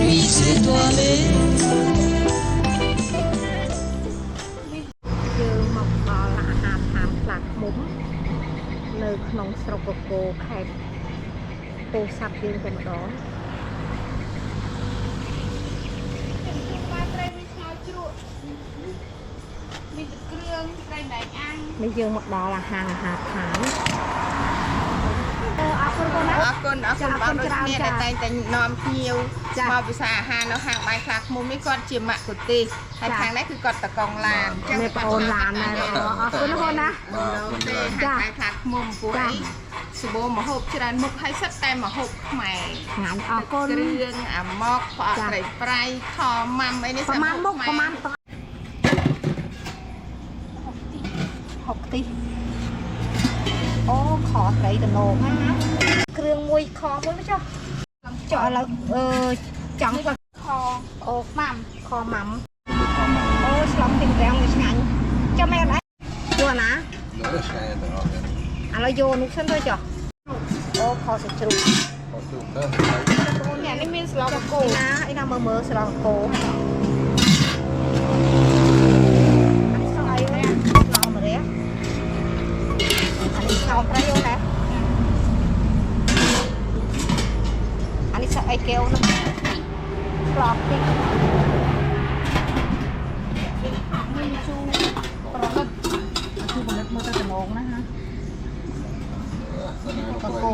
nuits étoilées យើងមកដល់អាហារតាមផ្លាកមុំនៅក្នុងស្រុកកកូខេត្តពោធិ៍សាត់យើងតែម្ដងមានទឹកគ្រឿងត្រីដែកអាំង នេះយើងមកដល់អាហារឋានអរគុណបងណាអរគុណបងដូចគ្នាដែលតែងតែនាំភ្ញៀវមកពិសាអាហារនៅហាងបាយខ្លាឃ្មុំនេះគាត់ជាម៉ាក់គុទេសហើយខាងនេះគឺគាត់តកងឡាន នេះបងអូនឡានដែរអរគុណបងណា ចាបាយខ្លាឃ្មុំពួកអីសបោមហូបច្រើនមុខហើយសិតតែមហូបខ្មែរ ឆ្ងាញ់អរគុណ គ្រឿងអាម៉ុកផ្អកត្រីប្រៃខម៉ាំអីនេះ ប្រមាណមុខប្រមាណ60ទីអូខត្រីតំណងណាគ្រឿងមួយខមួយមកចុះចុះឥឡូវចង់ខអូម៉ាំខម៉ាំអូស្លំទីរាំងឆ្ងាញ់ចុះមែនអីយកណាឥឡូវយកនោះសិនទៅចុះអូខសាច់ជ្រូកអូនេះមានស្លកកូណាឯណាមើលស្លកកូเอาประโยชน์นะอันนี้ใส่ไอเกลนะกรอบจริงมีชูปลาชูบนเล็บมือจะลงนะฮะกระโก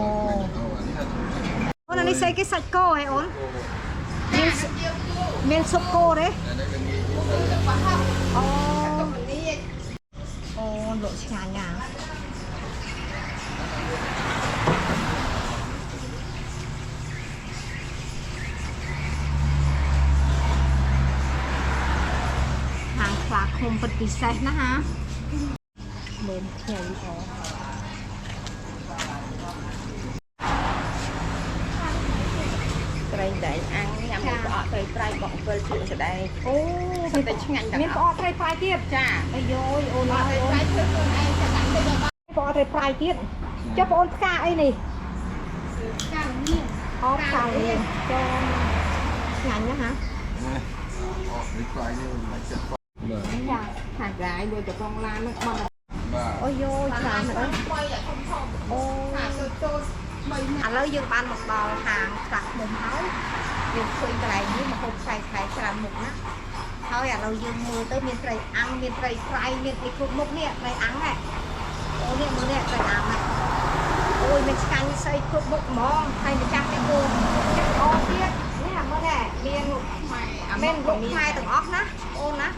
อันนี้ใส่กี่สัตว์โก้ไอ้โอนเมียนซุปโก้เลยอ๋อโอ้หลุดงานยาฝากคมปฏิเสธนะคะเดินเที่ยวออกไตรใดอังยำหมูปอไตรไตรบอกเกลือเชื่อจะได้โอ้แต่ช่างมีปอไตรไตรเทียบจ้าไอ้โยโอ้น้อยไตรเชื่อคนไอ้จะตั้งใจว่าปอไตรไตรเทียบจะปอนกาไอ้นี่กาเนี่ยอ๋อกาเนี่ยจนงานนะคะหากได้โดยจะกองลานนึกมันโอ้ยโย่ฉลาดเลยโอ้แล้วยังบ้านmột bò hàng sạch một máuยังคุยอะไรนี่มาคนใส่สลับหมกนะเขาอยากเรายืมมือtới miền Tây ăn miền Tây fry miền Tây cục mụcเนี่ยTây ăn nàyโอ้เนี่ยมือเนี่ยTây ăn này ôi mình canh xây cục mục mong hay mình chặt cái cô chặt ô kiaนี่มือเนี่ยmiền lục mai từng ócนะโอ้นะ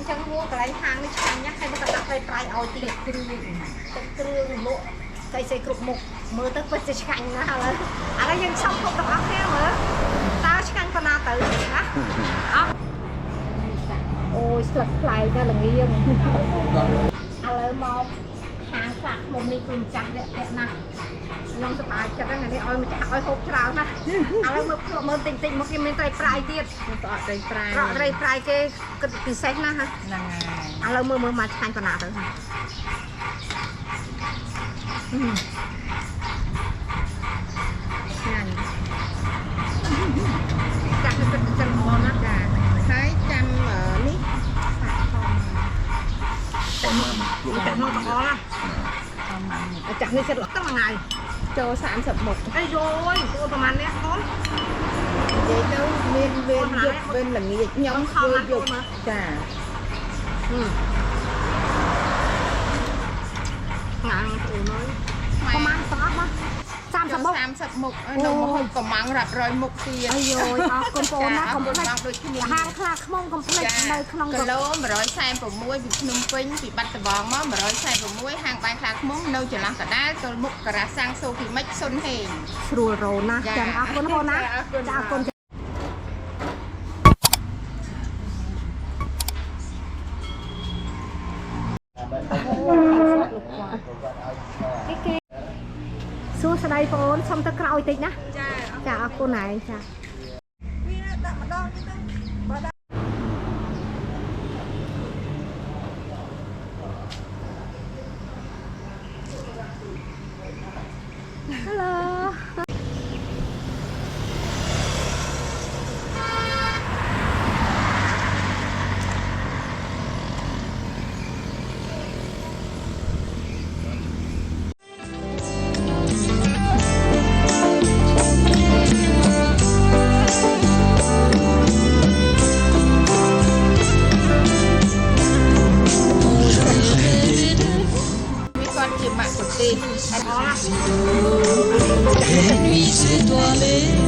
จังหัวกระไรทางนี่ช่างยักษ์ให้มันกระตับไปปลายเอาตีกรึงลุใส่กรุบหมกมือตึ๊กเป็นจะช่างนะอะไรยังชอบพวกตัวแค่เหรอตาช่างปนาตื่นนะโอ้ยสลักปลายเนี่ยหลังนี้ยังอะไรมองหางสักมุมนี้กลุ่มจักเนี่ยนะน้องสบายจะได้ไงนี่อ้อยมันจะอ้อยหกเช้านะอะไรมือติ่งๆมันกินเป็นไตรปลายទៀតมันต่อไตรปลายไตรปลายគេគិតពិសេសណាស់ហ่ะហ្នឹងហើយឥឡូវមើលមកឆ្ងាញ់ប៉ុណ្ណាទៅហ่ะឆ្ងាញ់ចាក់ទៅចិនអនណាចាហើយចាំនេះសាក់ផងចាំមកអនណាចាក់នេះចិត្តទៅមួយថ្ងៃចូល30មុខអីយយចូលប្រហែលនេះអូននិយាយទៅមានវេនយប់វេនល្ងាចខ្ញុំធ្វើយប់ចាងាងអូនអើយប្រហែលស្អប់មក30មុខ30មុខនៅមកហូបកំងរាប់រយមុខទៀតអីយយអរគុណបងណាកុំភ្លេចដូចគ្នាហាងខ្លាឃ្មុំកុំភ្លេចនៅក្នុងគីឡូ146ពីភ្នំពេញពីបាត់ដំបងមក146ហាងបាយខ្លាឃ្មុំនៅចន្លោះកដាលទល់មុខការ៉ាសាំងសូគីមិចសុនហេងស្រួលរោណាចាំអរគុណបងណាអរគុណសួស្តីបងអូនសុំទៅក្រោយតិចណាចាអរគុណហើយចាវាដាក់ម្ដងទៀតបើដាក់ Hello đó là Les nuits étoilées